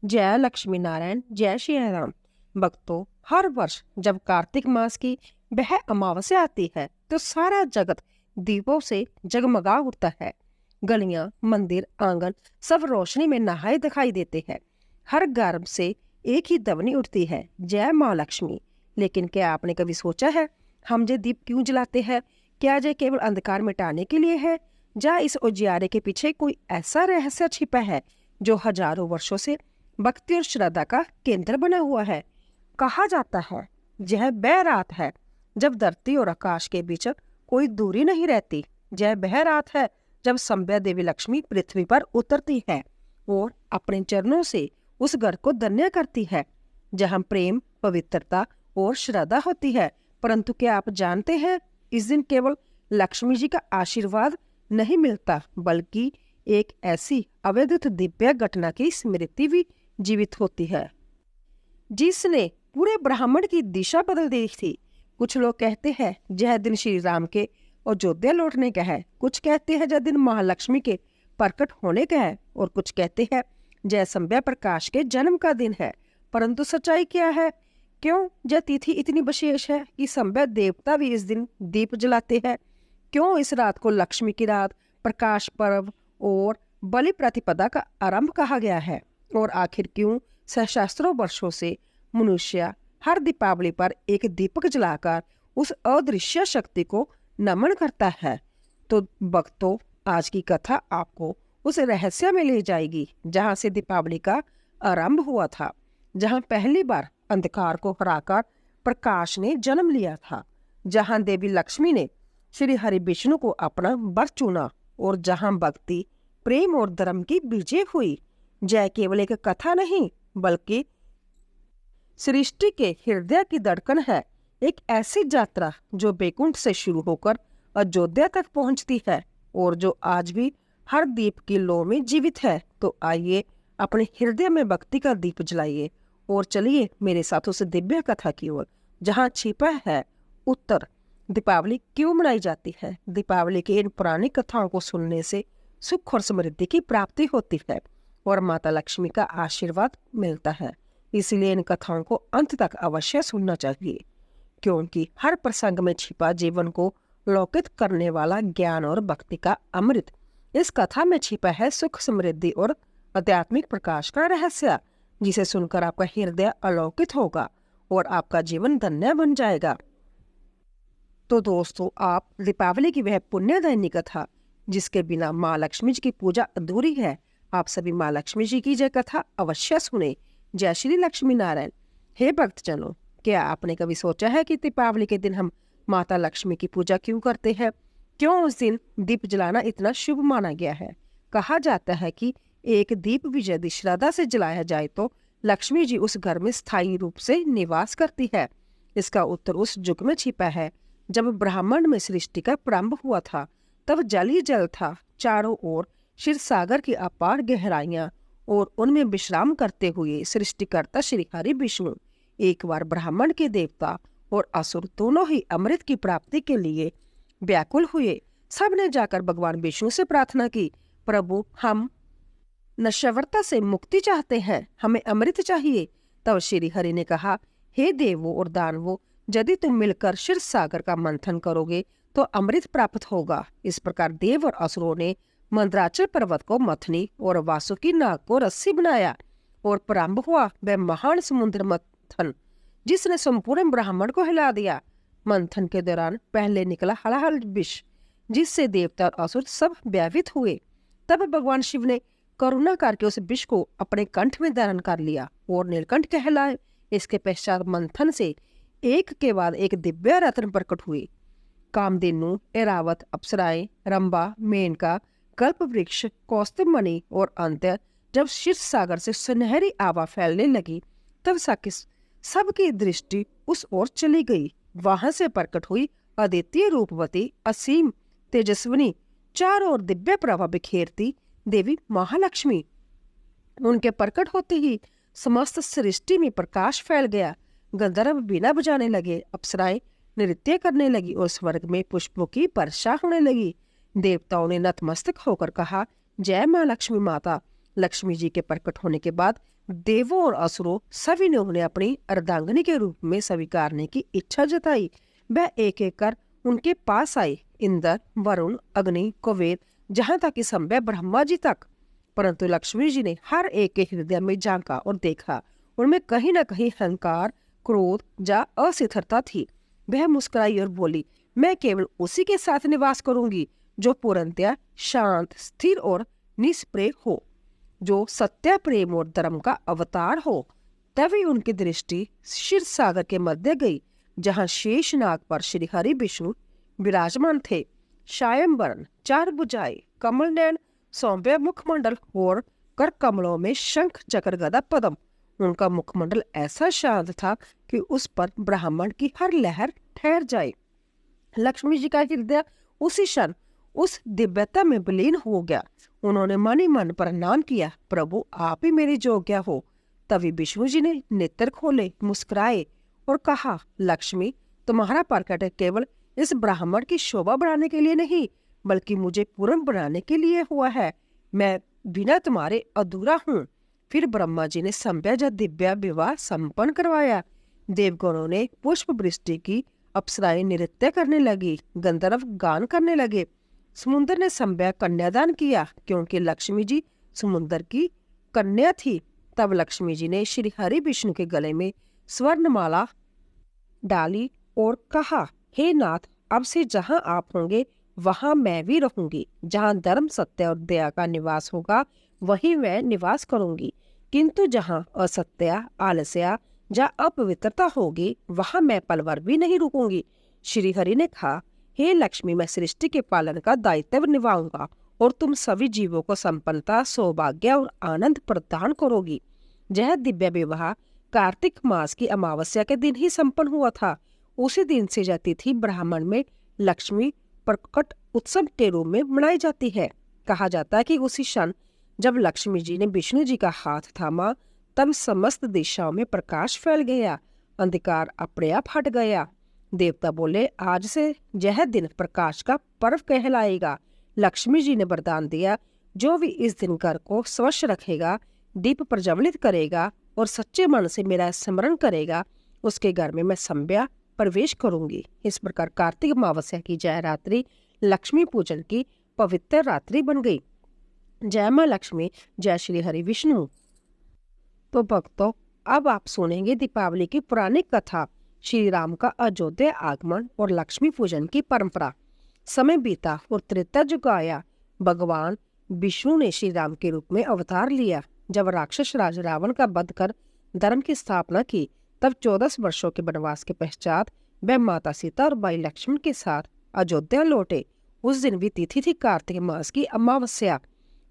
जय लक्ष्मी नारायण, जय श्री राम। भक्तों, हर वर्ष जब कार्तिक मास की वह अमावस्या आती है तो सारा जगत दीपों से जगमगा उठता है। गलियां, मंदिर, आंगन सब रोशनी में नहाए दिखाई देते हैं। हर घर से एक ही ध्वनि उठती है, जय माँ लक्ष्मी। लेकिन क्या आपने कभी सोचा है, हम ये दीप क्यों जलाते हैं? क्या ये केवल अंधकार मिटाने के लिए है, या इस उजियारे के पीछे कोई ऐसा रहस्य छिपा है जो हजारों वर्षों से भक्ति और श्रद्धा का केंद्र बना हुआ है? कहा जाता है यह वह रात है जब धरती और आकाश के बीच कोई दूरी नहीं रहती। यह वह रात है जब संभ्या देवी लक्ष्मी पृथ्वी पर उतरती है और अपने चरणों से उस घर को धन्य करती है जहां प्रेम, पवित्रता और श्रद्धा होती है। परंतु क्या आप जानते हैं, इस दिन केवल लक्ष्मी जी का आशीर्वाद नहीं मिलता, बल्कि एक ऐसी अवैध दिव्य घटना की स्मृति भी जीवित होती है जिसने पूरे ब्राह्मण की दिशा बदल दी थी। कुछ लोग कहते हैं यह दिन श्री राम के अयोध्या लौटने का है, कुछ कहते हैं यह दिन महालक्ष्मी के प्रकट होने का है, और कुछ कहते हैं जय संभ्या प्रकाश के जन्म का दिन है। परंतु सच्चाई क्या है? क्यों यह तिथि इतनी विशेष है कि संभ्या देवता भी इस दिन दीप जलाते हैं? क्यों इस रात को लक्ष्मी की रात, प्रकाश पर्व और बलि प्रतिपदा का आरंभ कहा गया है? और आखिर क्यों सहस्त्रों वर्षों से मनुष्य हर दीपावली पर एक दीपक जलाकर उस अदृश्य शक्ति को नमन करता है? तो भक्तों, आज की कथा आपको उस रहस्य में ले जाएगी जहां से दीपावली का आरंभ हुआ था, जहां पहली बार अंधकार को हराकर प्रकाश ने जन्म लिया था, जहां देवी लक्ष्मी ने श्री हरि विष्णु को अपना वर चुना, और जहां भक्ति, प्रेम और धर्म की विजय हुई। जय केवल एक कथा नहीं, बल्कि सृष्टि के हृदय की धड़कन है, एक ऐसी यात्रा जो बैकुंठ से शुरू होकर अयोध्या तक पहुंचती है और जो आज भी हर दीप की लौ में जीवित है। तो आइए अपने हृदय में भक्ति का दीप जलाइए और चलिए मेरे साथ उस दिव्य कथा की ओर जहां छिपा है उत्तर। दीपावली क्यों मनाई जाती है? दीपावली की इन पुरानी कथाओं को सुनने से सुख और समृद्धि की प्राप्ति होती है और माता लक्ष्मी का आशीर्वाद मिलता है। इसलिए इन कथाओं को अंत तक अवश्य सुनना चाहिए, क्योंकि हर प्रसंग में छिपा जीवन को लौकिक करने वाला ज्ञान और भक्ति का अमृत इस कथा में छिपा है। सुख, समृद्धि और आध्यात्मिक प्रकाश का रहस्य, जिसे सुनकर आपका हृदय अलौकित होगा और आपका जीवन धन्य बन जाएगा। तो दोस्तों, आप दीपावली की वह पुण्यदायिनी कथा जिसके बिना माँ लक्ष्मी जी की पूजा अधूरी है, आप सभी माँ लक्ष्मी जी की जय कथा अवश्य सुने। जय श्री लक्ष्मी नारायण। हे भक्तजनों, क्या आपने कभी सोचा है कि दीपावली के दिन हम माता लक्ष्मी की पूजा क्यों करते हैं? क्यों उस दिन दीप जलाना इतना शुभ माना गया है? कहा जाता है कि एक दीप भी यदि श्रद्धा से जलाया जाए तो लक्ष्मी जी उस घर में स्थायी रूप से निवास करती है। इसका उत्तर उस युग में छिपा है जब ब्रह्मांड में सृष्टि का प्रारंभ हुआ था। तब जल ही जल था, चारों ओर क्षीर सागर की अपार गहराइयां, और उनमें विश्राम करते हुए सृष्टिकर्ता श्री हरि विष्णु एक बार ब्राह्मण के देवता और असुर दोनों ही अमृत की प्राप्ति के लिए व्याकुल हुए। सबने जाकर भगवान विष्णु से प्रार्थना की, प्रभु, हम नश्वरता से मुक्ति चाहते हैं, हमें अमृत चाहिए। तब श्री हरि ने कहा, हे देवों और दानवों, यदि तुम मिलकर क्षीर सागर का मंथन करोगे तो अमृत प्राप्त होगा। इस प्रकार देव और असुरों ने मंदराचल पर्वत को मथनी और वासुकी नाग को रस्सी बनाया और प्रारंभ हुआ वह महान समुद्र मंथन जिसने संपूर्ण ब्रह्मांड को हिला दिया। मंथन के दौरान पहले निकला हलाहल विष, जिससे देवता और असुर सब व्यावित हुए। तब भगवान शिव ने करुणा करके उस विष को अपने कंठ में धारण कर लिया और नीलकंठ कहलाए। इसके पश्चात मंथन से एक के बाद एक दिव्य रत्न प्रकट हुए। कामधेनु, ऐरावत, अप्सराएं, रंभा, मेनका, कल्प वृक्ष, कौस्तुभ मणि और अंत जब क्षीर सागर से सुनहरी आभा फैलने लगी, तब सबकी दृष्टि उस ओर चली गई। वहां से प्रकट हुई अद्वितीय रूपवती, असीम तेजस्विनी, चारों ओर दिव्य प्रभा बिखेरती देवी महालक्ष्मी। उनके प्रकट होते ही समस्त सृष्टि में प्रकाश फैल गया। गंधर्व बीना बजाने लगे, अप्सराएं नृत्य करने लगी और स्वर्ग में पुष्पों की वर्षा होने लगी। देवताओं ने नतमस्तक होकर कहा, जय माँ लक्ष्मी माता। लक्ष्मी जी के प्रकट होने के बाद देवों और असुरों सभी ने उन्हें अपनी अर्धांगिनी के रूप में स्वीकारने की इच्छा जताई। वह एक एक कर उनके पास आई, इंद्र, वरुण, अग्नि, कुबेर, जहाँ तक कि संभव ब्रह्मा जी तक। परंतु लक्ष्मी जी ने हर एक के हृदय में झांका और देखा, उनमें कहीं न कहीं अहंकार, क्रोध या अस्थिरता थी। वह मुस्कुराई और बोली, मैं केवल उसी के साथ निवास करूंगी जो पूर्णतया शांत, स्थिर और निष्प्रिय हो, जो सत्य, प्रेम और धर्म का अवतार हो। तभी उनकी दृष्टि क्षीर सागर के मध्य गई, जहाँ शेष नाग पर श्री हरि विष्णु विराजमान थे। शायंबरन, चार भुजाएं, कमल नयन, सौम्य मुखमंडल और कर कमलों में शंख, चक्र, गदा, पद्म। उनका मुखमंडल ऐसा शांत था कि उस पर ब्रह्मांड की हर लहर ठहर जाए। लक्ष्मी जी का हृदय उसी क्षण उस दिव्यता में विलीन हो गया। उन्होंने मन ही मन प्रणाम किया, प्रभु आप ही मेरी जोग्या हो। तभी विष्णु जी ने नेत्र खोले, मुस्कुराए और कहा, लक्ष्मी, तुम्हारा प्रकट केवल इस ब्राह्मण की शोभा बढ़ाने के लिए नहीं, बल्कि मुझे पूर्ण बनाने के लिए हुआ है। मैं बिना तुम्हारे अधूरा हूँ। फिर ब्रह्मा जी ने संभ्य दिव्य विवाह संपन्न करवाया। देवगणों ने पुष्प वृष्टि की, अप्सराएं नृत्य करने लगी, गंधर्व गान करने लगे। समुद्र ने संभ्य कन्यादान किया, क्योंकि लक्ष्मी जी समुद्र की कन्या थी। तब लक्ष्मी जी ने श्री हरि विष्णु के गले में स्वर्णमाला डाली और कहा, हे नाथ, अब से जहाँ आप होंगे वहां मैं भी रहूंगी। जहाँ धर्म, सत्य और दया का निवास होगा वहीं मैं निवास करूंगी। किंतु जहाँ असत्य, आलस्य या अपवित्रता होगी वहां मैं पल भर भी नहीं रुकूंगी। श्री हरि ने कहा, हे लक्ष्मी, मैं सृष्टि के पालन का दायित्व निभाऊंगा और तुम सभी जीवों को संपन्नता, सौभाग्य और आनंद प्रदान करोगी। यह दिव्य विवाह कार्तिक मास की अमावस्या के दिन ही संपन्न हुआ था। उसी दिन से यह तिथि ब्राह्मण में लक्ष्मी प्रकट उत्सव के रूप में मनाई जाती है। कहा जाता है कि उसी क्षण जब लक्ष्मी जी ने विष्णु जी का हाथ थामा, तब समस्त दिशाओं में प्रकाश फैल गया, अंधकार अपने आप हट गया। देवता बोले, आज से यह दिन प्रकाश का पर्व कहलाएगा। लक्ष्मी जी ने वरदान दिया, जो भी इस दिन घर को स्वच्छ रखेगा, दीप प्रज्वलित करेगा और सच्चे मन से मेरा स्मरण करेगा, उसके घर में मैं संभ्या प्रवेश करूंगी। इस प्रकार कार्तिक अमावस्या की जय रात्रि लक्ष्मी पूजन की पवित्र रात्रि बन गई। जय मां लक्ष्मी, जय श्री हरि विष्णु। तो भक्तों, अब आप सुनेंगे दीपावली की पुरानी कथा, श्री राम का अयोध्या आगमन और लक्ष्मी पूजन की परंपरा। समय बीता और त्रेता युग आया। भगवान विष्णु ने श्री राम के रूप में अवतार लिया। जब राक्षस राज रावण का वध कर धर्म की स्थापना की, तब 14 वर्षों के वनवास के पश्चात वह माता सीता और भाई लक्ष्मण के साथ अयोध्या लौटे। उस दिन भी तिथि थी कार्तिक मास की अमावस्या।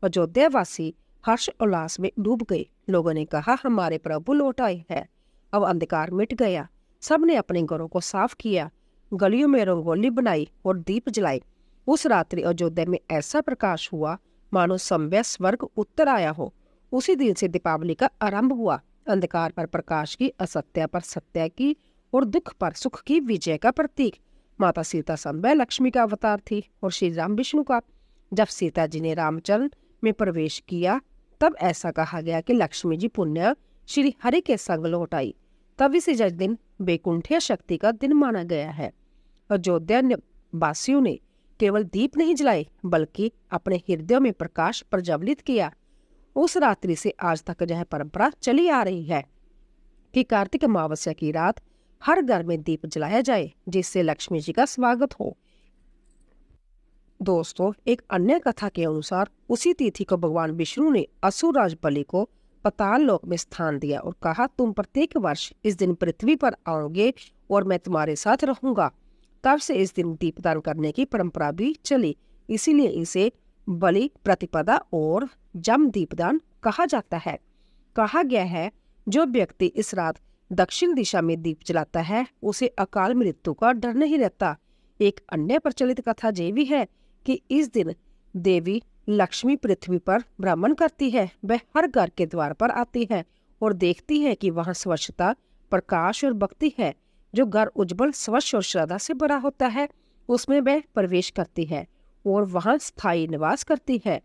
अयोध्यावासी हर्ष उल्लास में डूब गए। लोगों ने कहा, हमारे प्रभु लौट आए हैं। अब अंधकार मिट गया। सबने अपने घरों को साफ किया, गलियों में रंगोली बनाई और दीप जलाए। उस रात्रि अयोध्या में ऐसा प्रकाश हुआ मानो संभ्य स्वर्ग उत्तर आया हो। उसी दिन से दीपावली का आरंभ हुआ। अंधकार पर प्रकाश की, असत्य पर सत्य की और दुख पर सुख की विजय का प्रतीक। माता सीता संभ्य लक्ष्मी का अवतार थी और श्री राम विष्णु का। जब सीता जी ने रामचरण में प्रवेश किया, तब ऐसा कहा गया कि लक्ष्मी जी पुण्य श्री हरि के संग लौट आई। तभी से यह दिन वैकुंठीय शक्ति का दिन माना गया है। अयोध्या वासियों ने केवल दीप नहीं जलाए, बल्कि अपने हृदयों में प्रकाश प्रज्वलित किया। उस रात्रि से आज तक यह परंपरा चली आ रही है कि कार्तिक अमावस्या की रात हर घर में दीप जलाया जाए, जिससे लक्ष्मी जी का स्वागत हो। दोस्तों, एक अन्य कथा के अनुसार उसी तिथि को भगवान विष्णु ने असुर राज बलि को पाताल लोक में स्थान दिया और कहा, तुम प्रत्येक वर्ष इस दिन पृथ्वी पर आओगे और मैं तुम्हारे साथ रहूंगा। तब से इस दिन दीपदान करने की परंपरा भी चली। इसीलिए इसे बलि प्रतिपदा और जम दीपदान कहा जाता है। कहा गया है, जो व्यक्ति इस रात दक्षिण दिशा में दीप जलाता है, उसे अकाल मृत्यु का डर नहीं रहता। एक अन्य प्रचलित कथा ये भी है कि इस दिन देवी लक्ष्मी पृथ्वी पर भ्रमण करती है। वह हर घर के द्वार पर आती है और देखती है कि वहाँ स्वच्छता, प्रकाश और भक्ति है। जो घर उज्जवल, स्वच्छ और श्रद्धा से भरा होता है, उसमें वह प्रवेश करती है और वहाँ स्थायी निवास करती है।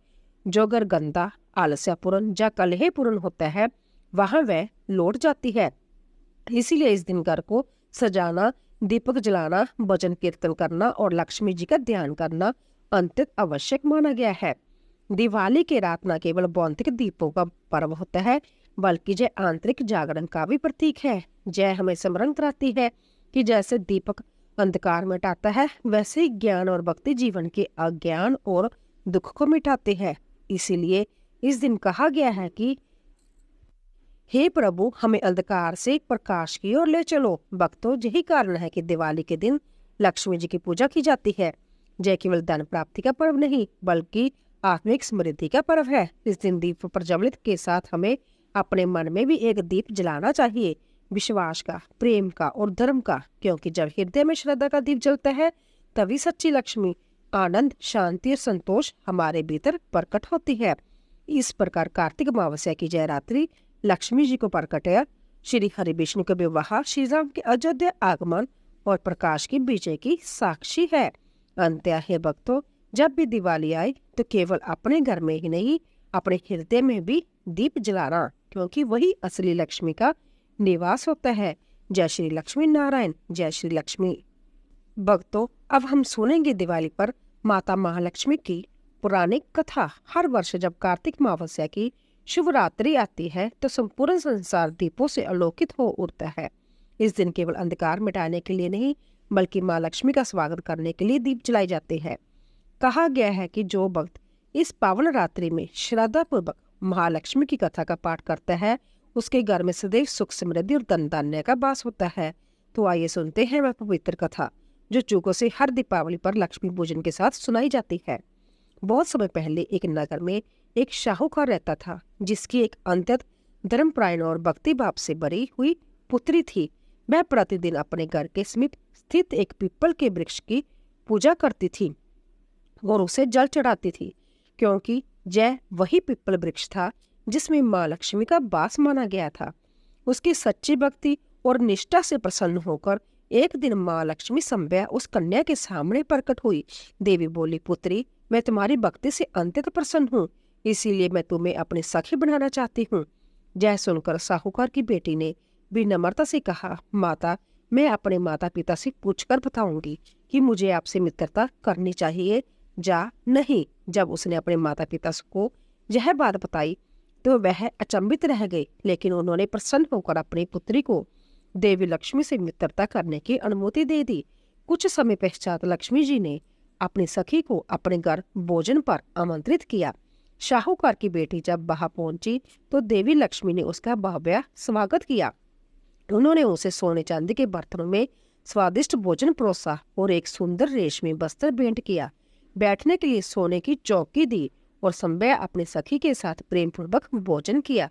जो घर गंदा, आलस्यपूर्ण या कलहपूर्ण होता है, वहां वह लौट जाती है। इसीलिए इस दिन घर को सजाना, दीपक जलाना, भजन कीर्तन करना और लक्ष्मी जी का ध्यान करना अत्यंत आवश्यक माना गया है। दिवाली की रात न केवल भौतिक दीपों का पर्व होता है, बल्कि यह आंतरिक जागरण का भी प्रतीक है। जय हमें स्मरण कराती है कि जैसे दीपक अंधकार मिटाता है, वैसे ही ज्ञान और भक्ति जीवन के अज्ञान और दुख को मिटाते हैं। इसीलिए इस दिन कहा गया है कि हे प्रभु, हमें अंधकार से प्रकाश की ओर ले चलो। भक्तों, यही कारण है कि दिवाली के दिन लक्ष्मी जी की पूजा की जाती है। यह केवल धन प्राप्ति का पर्व नहीं, बल्कि आत्मिक समृद्धि का पर्व है। इस दिन दीप प्रज्वलित के साथ हमें अपने मन में भी एक दीप जलाना चाहिए, विश्वास का, प्रेम का और धर्म का, क्योंकि जब हृदय में श्रद्धा का दीप जलता है, तभी सच्ची लक्ष्मी, आनंद, शांति और संतोष हमारे भीतर प्रकट होती है। इस प्रकार कार्तिक अमावस्या की जय रात्रि लक्ष्मी जी को प्रकट है। श्री हरि विष्णु का विवाह, श्री राम के अयोध्या आगमन और प्रकाश की विजय की साक्षी है। अंत्य है भक्तों, जब भी दिवाली आए तो केवल अपने घर में ही नहीं, अपने हृदय में भी दीप जलाना, क्योंकि वही असली लक्ष्मी का निवास होता है। जय श्री लक्ष्मी नारायण, जय श्री लक्ष्मी। भक्तों, अब हम सुनेंगे दिवाली पर माता महालक्ष्मी की पौराणिक कथा। हर वर्ष जब कार्तिक अमावस्या की शुभ रात्रि आती है तो संपूर्ण संसार दीपों से आलोकित हो उठता है। इस दिन केवल अंधकार मिटाने के लिए नहीं, बल्कि माँ लक्ष्मी का स्वागत करने के लिए दीप जलाए जाते हैं। कहा गया है कि जो भक्त इस पावन रात्रि में श्रद्धा पूर्वक महालक्ष्मी की कथा का पाठ करता है, उसके घर में सदैव सुख, समृद्धि और धन धान्य का वास होता है। तो आइए सुनते हैं वह पवित्र कथा, जो चूकों से हर दीपावली पर लक्ष्मी पूजन के साथ सुनाई जाती है। बहुत समय पहले एक नगर में एक शाहूकार रहता था, जिसकी एक अत्यंत धर्मपरायण और भक्ति भाव से भरी हुई पुत्री थी। वह प्रतिदिन अपने घर के समीप स्थित एक पीपल के वृक्ष की पूजा करती थी और उसे जल चढ़ाती थी, क्योंकि यह वही पीपल वृक्ष था जिसमें माँ लक्ष्मी का वास माना गया था। उसकी सच्ची भक्ति और निष्ठा से प्रसन्न होकर एक दिन माँ लक्ष्मी संभ्या उस कन्या के सामने प्रकट हुई। देवी बोली, पुत्री, मैं तुम्हारी भक्ति से अत्यंत प्रसन्न हूँ, इसीलिए मैं तुम्हें अपनी सखी बनाना चाहती हूँ। यह सुनकर साहूकार की बेटी ने विनम्रता से कहा, माता, मैं अपने माता पिता से पूछकर बताऊंगी कि मुझे आपसे मित्रता करनी चाहिए या नहीं। जब उसने अपने माता पिता को यह बात बताई तो वह अचंभित रह गए, लेकिन उन्होंने प्रसन्न होकर अपनी पुत्री को देवी लक्ष्मी से मित्रता करने की अनुमति दे दी। कुछ समय पश्चात लक्ष्मी जी ने अपनी सखी को अपने घर भोजन पर आमंत्रित किया। शाहूकार की बेटी जब वहां पहुंची तो देवी लक्ष्मी ने उसका भव्य स्वागत किया। उन्होंने उसे सोने चांदी के बर्तनों में स्वादिष्ट भोजन परोसा और एक सुंदर रेशमी वस्त्र भेंट किया। बैठने के लिए सोने की चौकी दी और संभ्या अपनी सखी के साथ प्रेम पूर्वक भोजन किया।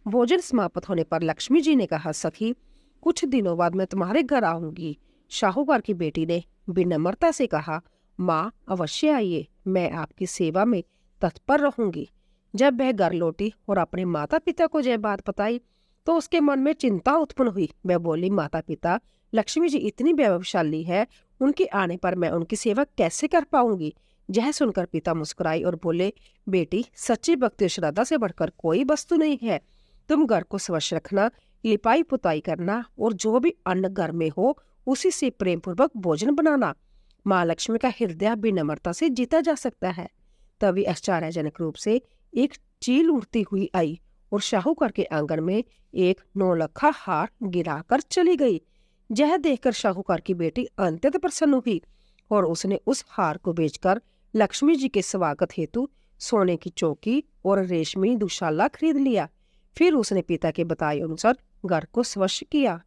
भोजन समाप्त होने पर लक्ष्मी जी ने कहा, सखी, कुछ दिनों बाद मैं तुम्हारे घर आऊंगी। शाहूकार की बेटी ने विनम्रता से कहा, माँ, अवश्य आइए, मैं आपकी सेवा में तत्पर रहूंगी। जब वह घर लौटी और अपने माता पिता को यह बात बताई तो उसके मन में चिंता उत्पन्न हुई। वह बोली, माता पिता, लक्ष्मी जी इतनी वैभवशाली है, उनके आने पर मैं उनकी सेवा कैसे कर पाऊंगी। यह सुनकर पिता मुस्कुराई और बोले, बेटी, सच्ची भक्ति और श्रद्धा से बढ़कर कोई वस्तु नहीं है। तुम घर को स्वच्छ रखना, लिपाई पुताई करना और जो भी अन्न घर में हो उसी से प्रेम पूर्वक भोजन बनाना। माँ लक्ष्मी का हृदय विनम्रता से जीता जा सकता है। तभी आश्चर्यजनक रूप से एक चील उड़ती हुई आई और शाहूकार के आंगन में एक नौलखा हार गिराकर चली गई। यह देखकर शाहूकार की बेटी अत्यंत प्रसन्न हुई और उसने उस हार को बेचकर लक्ष्मी जी के स्वागत हेतु सोने की चौकी और रेशमी दुशाला खरीद लिया। फिर उसने पिता के बताए अनुसार घर को स्वच्छ किया,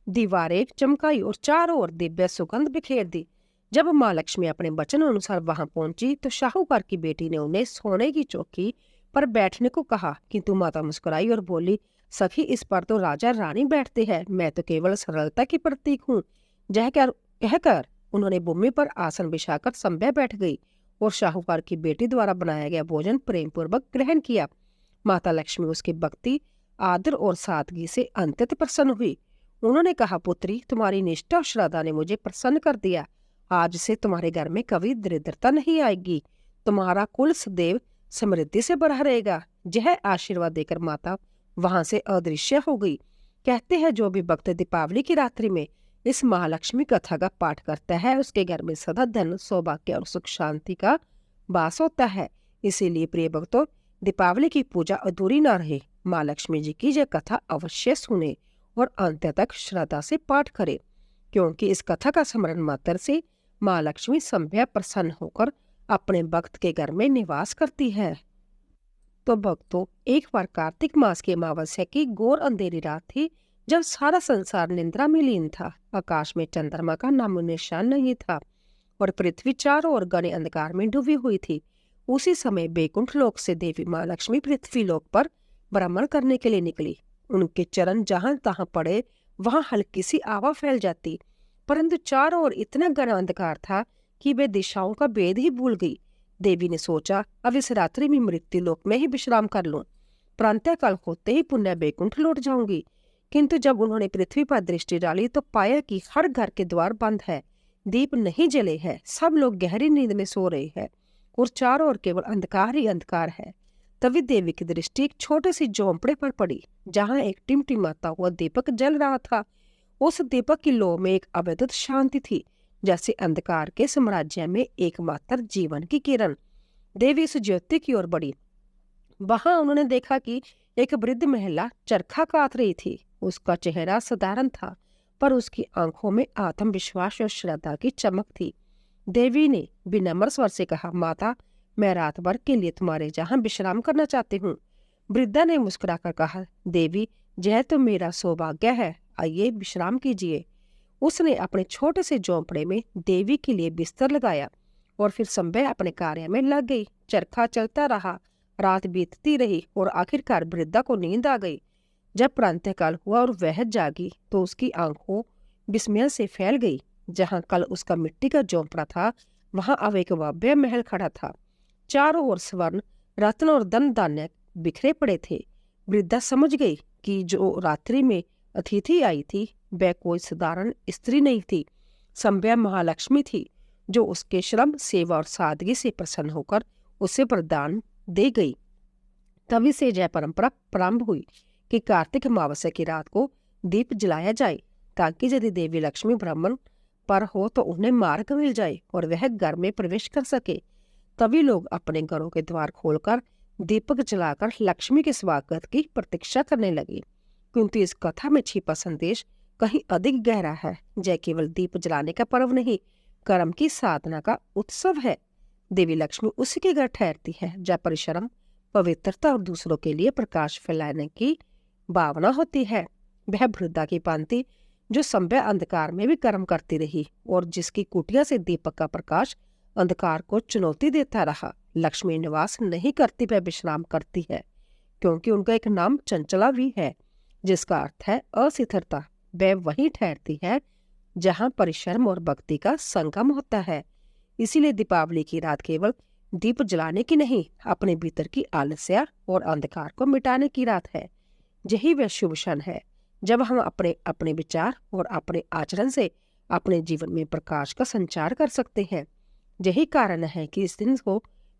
दीवारें चमकाई और चारों ओर दिव्य सुगंध बिखेर दी। जब माँ लक्ष्मी अपने वचन अनुसार वहां पहुंची तो शाहूकार की बेटी ने उन्हें सोने की चौकी पर बैठने को कहा, किंतु माता मुस्कुराई और बोली, सखी, इस पर तो राजा रानी बैठते हैं, मैं तो केवल सरलता की प्रतीक हूँ। कहकर उन्होंने भूमि पर आसन बिछाकर संभ्या बैठ गई और शाहूकार की बेटी द्वारा बनाया गया भोजन प्रेम पूर्वक ग्रहण किया। माता लक्ष्मी उसकी भक्ति, आदर और सादगी से अत्यंत प्रसन्न हुई। उन्होंने कहा, पुत्री, तुम्हारी निष्ठा और श्रद्धा ने मुझे प्रसन्न कर दिया। आज से तुम्हारे घर में कभी दरिद्रता नहीं आएगी, तुम्हारा कुल सदैव समृद्धि से बढ़ा रहेगा। यह आशीर्वाद देकर माता वहां से अदृश्य हो गई। कहते हैं जो भी भक्त दीपावली की रात्रि में इस महालक्ष्मी कथा का पाठ करता है उसके घर में सदा धन, सौभाग्य और सुख शांति का वास होता है। इसीलिए प्रिय भक्तों, दीपावली की पूजा अधूरी न रहे। माँ लक्ष्मी जी की यह कथा अवश्य सुने और अंत तक श्रद्धा से पाठ करे, क्योंकि इस कथा का स्मरण मात्र से माँ लक्ष्मी संभव प्रसन्न होकर अपने भक्त के घर में निवास करती है। तो भक्तों, एक बार कार्तिक मास की अमावस्या की घोर अंधेरी रात थी, जब सारा संसार निद्रा में लीन था। आकाश में चंद्रमा का नामो निशान नहीं था और पृथ्वी चारों ओर घने अंधकार में डूबी हुई थी। उसी समय बैकुंठ लोक से देवी माँ लक्ष्मी पृथ्वी लोक पर भ्रमण करने के लिए निकली। उनके चरण जहां तहां पड़े वहां हल्की सी आवा फैल जाती, परंतु चारों ओर इतना घना अंधकार था कि वे दिशाओं का भेद ही भूल गई। देवी ने सोचा, अब इस रात्रि में मृत्यु लोक में ही विश्राम कर लूं, प्रातःकाल होते ही पुण्य बैकुंठ लौट जाऊंगी। किंतु जब उन्होंने पृथ्वी पर दृष्टि डाली तो पाया कि हर घर के द्वार बंद है, दीप नहीं जले हैं, सब लोग गहरी नींद में सो रहे हैं और चारों ओर केवल अंधकार ही अंधकार है। तभी देवी की दृष्टि एक छोटे सी झोंपड़े पर पड़ी, जहां एक टिमटिमाता हुआ दीपक जल रहा था। उस दीपक की लौ में एक अद्भुत शांति थी, जैसे अंधकार के साम्राज्य में एकमात्र जीवन की किरण। देवी इस ज्योति की ओर बढ़ी। वहां उन्होंने देखा कि एक वृद्ध महिला चरखा काट रही थी। उसका चेहरा साधारण था, पर उसकी आंखों में आत्मविश्वास और श्रद्धा की चमक थी। देवी ने विनम्र स्वर से कहा, माता, मैं रात भर के लिए तुम्हारे जहां विश्राम करना चाहती हूँ। वृद्धा ने मुस्कुराकर कहा, देवी, यह तो मेरा सौभाग्य है, आइए विश्राम कीजिए। उसने अपने छोटे से झोंपड़े में देवी के लिए बिस्तर लगाया और फिर संभव अपने कार्य में लग गई। चरखा चलता रहा, रात बीतती रही और आखिरकार वृद्धा को नींद आ गई। जब प्रातःकाल हुआ और वह जागी तो उसकी आंखों विस्मय से फैल गई। जहां कल उसका मिट्टी का झोंपड़ा था, वहां अब एक भव्य महल खड़ा था। चारों ओर स्वर्ण, रत्न और धन धान्य बिखरे पड़े थे। वृद्धा समझ गई कि जो रात्रि में अतिथि आई थी वह कोई साधारण स्त्री नहीं थी, संभव महालक्ष्मी थी, जो उसके श्रम, सेवा और सादगी से प्रसन्न होकर उसे वरदान दे गई। तभी से यह परंपरा प्रारंभ हुई कि कार्तिक अमावस्या की रात को दीप जलाया जाए, ताकि यदि देवी लक्ष्मी भ्रमण पर हो तो उन्हें मार्ग मिल जाए और वह घर में प्रवेश कर सके। तभी लोग अपने घरों के द्वार खोलकर दीपक जलाकर लक्ष्मी के स्वागत की प्रतीक्षा करने लगे। किंतु इस कथा में छिपा संदेश कहीं अधिक गहरा है। यह केवल दीप जलाने का पर्व नहीं, कर्म की साधना का उत्सव है। देवी लक्ष्मी उसी के घर ठहरती है जहाँ परिश्रम, पवित्रता और दूसरों के लिए प्रकाश फैलाने की भावना होती है। वह वृद्धा की भांति जो संभव अंधकार में भी कर्म करती रही और जिसकी कुटिया से दीपक का प्रकाश अंधकार को चुनौती देता रहा। लक्ष्मी निवास नहीं करती, वह विश्राम करती है, क्योंकि उनका एक नाम चंचला भी है, जिसका अर्थ है अस्थिरता। वह वहीं ठहरती है जहां परिश्रम और भक्ति का संगम होता है। इसीलिए दीपावली की रात केवल दीप जलाने की नहीं, अपने भीतर की आलस्य और अंधकार को मिटाने की रात है। यही वह शुभ क्षण है जब हम अपने अपने विचार और अपने आचरण से अपने जीवन में प्रकाश का संचार कर सकते हैं। यही कारण है कि इस दिन को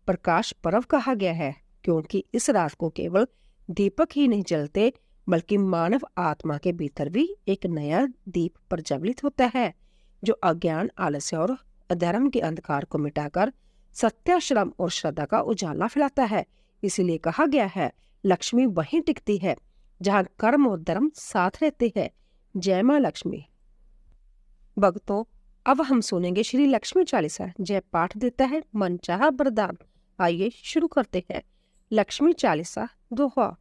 प्रकाश पर्व कहा गया है, क्योंकि इस रात को केवल दीपक ही नहीं जलते, बल्कि मानव आत्मा के भीतर भी एक नया दीप प्रज्वलित होता है, जो अज्ञान, आलस्य और अधर्म के अंधकार को मिटाकर सत्य, श्रम और श्रद्धा का उजाला फैलाता है। इसीलिए कहा गया है, लक्ष्मी वहीं टिकती है जहां कर्म और धर्म साथ रहते हैं। जय मां लक्ष्मी। भक्तों, अब हम सुनेंगे श्री लक्ष्मी चालीसा। जय पाठ देता है मनचाहा वरदान। आइए शुरू करते हैं। लक्ष्मी चालीसा दोहा।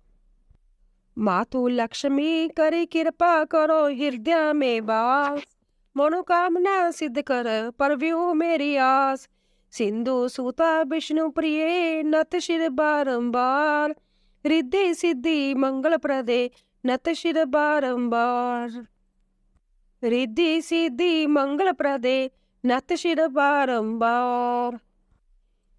मातु लक्ष्मी करे कृपा करो हृदय में वास, मनोकामना सिद्ध कर परव्यू मेरी आस। सिंधु सूता विष्णु प्रिय नत शिर बारंबार, रिद्धि सिद्धि मंगल प्रदे नत शिर बारंबार। रिद्धि सिद्धि मंगल प्रदे नत शिर बारंबार।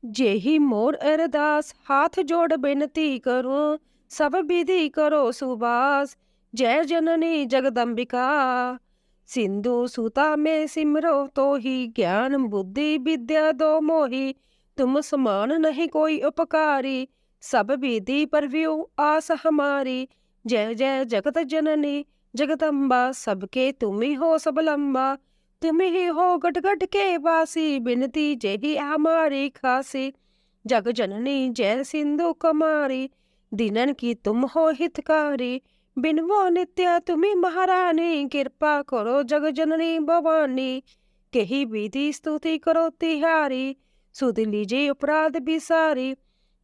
जेहि मोर अरदास हाथ जोड़ बेनती करूं, सब विधि करो सुबास। जय जननी जगदम्बिका। सिंधु सुता में सिमरो तो ही, ज्ञान बुद्धि विद्या दो मोही। तुम समान नहीं कोई उपकारी, सब विधि पर व्यू आस हमारी। जय जय जगत जननी जगदम्बा, सबके तुम ही हो सबलम्बा। तुम ही हो गट गट के वासी, बिनती जय ही हमारी खासी। जग जननी जय सिंधु कुमारी, दीनन की तुम हो हितकारी। बिनवो नित्य तुम्ही महारानी, कृपा करो जग जननी भवानी। कही विधि स्तुति करो तिहारी, सुध लीजिए अपराध बिसारी।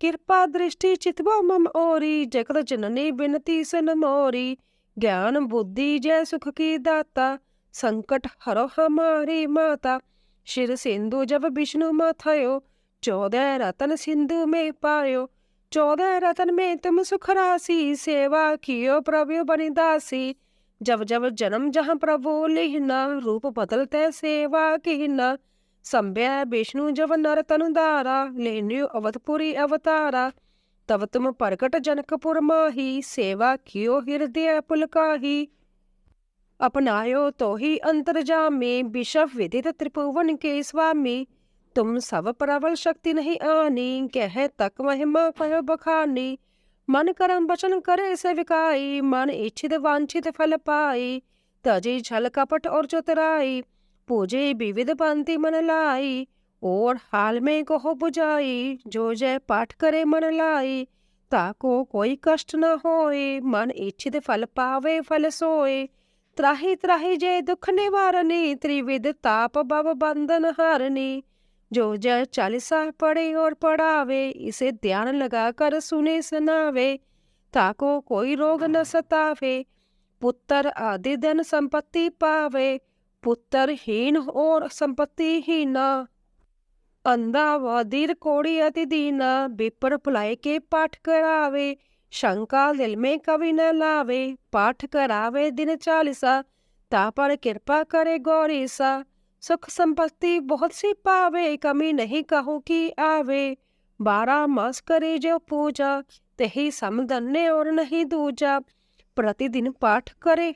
कृपा दृष्टि चितवो मम ओरी, जगत जननी बिनती सन मोरी। ज्ञान बुद्धि जय सुख की दाता, संकट हरो हमारी माता। शिर सिंधु जब विष्णु मथयो, 14 रतन सिंधु में पायो। 14 रतन में तुम सुख राशि, सेवा कियो प्रभु बनिदासी। जब जब जन्म जहाँ प्रभु लिहना, रूप बदलते सेवा किहना। संभ्य विष्णु जब नर तनु दारा, लेन्यु अवधपुरी अवतारा। तब तुम प्रकट जनकपुर माही, सेवा कियो हृदय पुलकाही। अपनायो तो ही अंतर्जामी, विषव विदित त्रिभुवन के स्वामी। तुम सब प्रबल शक्ति नहीं आनी, कह तक महिमा कहो बखानी। मन करम वचन करे सेविकाई, मन इच्छित वांछित फल पाई। तजी छल कपट और चतुराई, पूजे विविध पंक्ति मन लाई। और हाल में कहो बुझाई, जो जय पाठ करे मन लाई। ताको कोई कष्ट न होए, मन इच्छित फल पावे फल सोए। त्राही त्राही जय दुख निवारणी, त्रिविध ताप भव बंधन हारनी। जो जय चालीसा पढ़े और पढ़ावे, इसे ध्यान लगा कर सुने सुनावे। ताको कोई रोग न सतावे, पुत्र आदि धन संपत्ति पावे। पुत्र हीन और संपत्ति हीना, अंधा वधीर कोड़ी अति दीना। विपर भुलाए के पाठ करावे, शंका दिल में कभी न लावे। पाठ करावे दिन 40, ता पर कृपा करे गौरीसा। सुख संपत्ति बहुत सी पावे, कमी नहीं कहूँ की आवे। 12 मास करे जो पूजा, तही समधन्य और नहीं दूजा। प्रतिदिन पाठ करे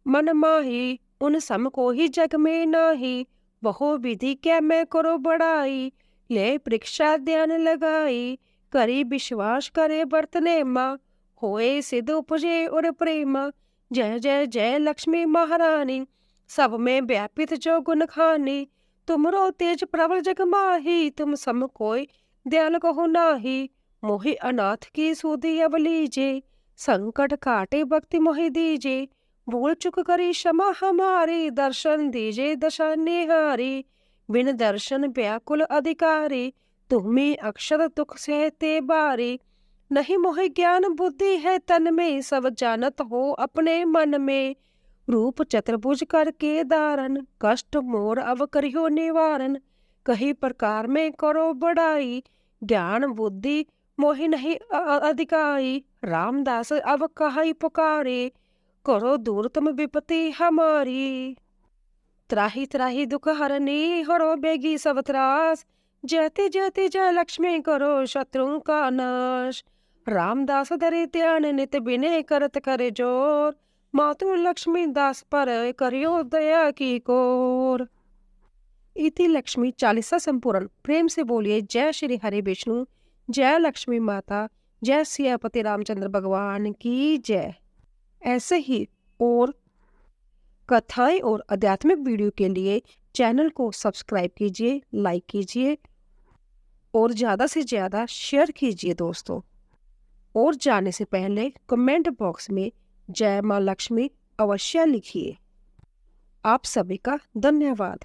मन माही, उन सम को ही जग में नाही। बहु विधि क्या मैं करो बड़ाई, ले परीक्षा ध्यान लगाई। करी विश्वास करे बरतने माँ, होए सिद्ध उपजे और प्रेम। जय जय जय लक्ष्मी महारानी, सब में व्यापित जो गुण खानी। तुमरो तेज प्रबल जग माही, तुम सम कोई दयाल कहो नाही। मोहि अनाथ की सुधि अब लीजे, संकट काटे भक्ति मोहि दीजे। भूल चुक करी क्षमा हमारी, दर्शन दीजे दशा निहारी। बिन दर्शन व्याकुल अधिकारी, तुम्ही अक्षर दुख सहते बारी। नहीं मोहि ज्ञान बुद्धि है तन में, सब जानत हो अपने मन में। रूप चतुर्भुज करके दारन, कष्ट मोर अब करियो निवारण। कही प्रकार में करो बड़ाई, ज्ञान बुद्धि मोहि नहीं अधिकारी। रामदास अब कहाई पुकारे, करो दूर तुम विपत्ति हमारी। त्राही त्राही दुख हरनी, हरो बेगी सब त्रास। जयति जयति जय लक्ष्मी, करो शत्रुओं का नाश। रामदास धरे ध्यान नित बिने करत करे जोर। मातु लक्ष्मी दास पर करियो दया की कोर। इति लक्ष्मी चालीसा संपूर्ण। प्रेम से बोलिए जय श्री हरि विष्णु, जय लक्ष्मी माता, जय सियापति रामचंद्र भगवान की जय। ऐसे ही और कथाएं और आध्यात्मिक वीडियो के लिए चैनल को सब्सक्राइब कीजिए, लाइक कीजिए और ज़्यादा से ज़्यादा शेयर कीजिए दोस्तों। और जाने से पहले कमेंट बॉक्स में जय माँ लक्ष्मी अवश्य लिखिए। आप सभी का धन्यवाद।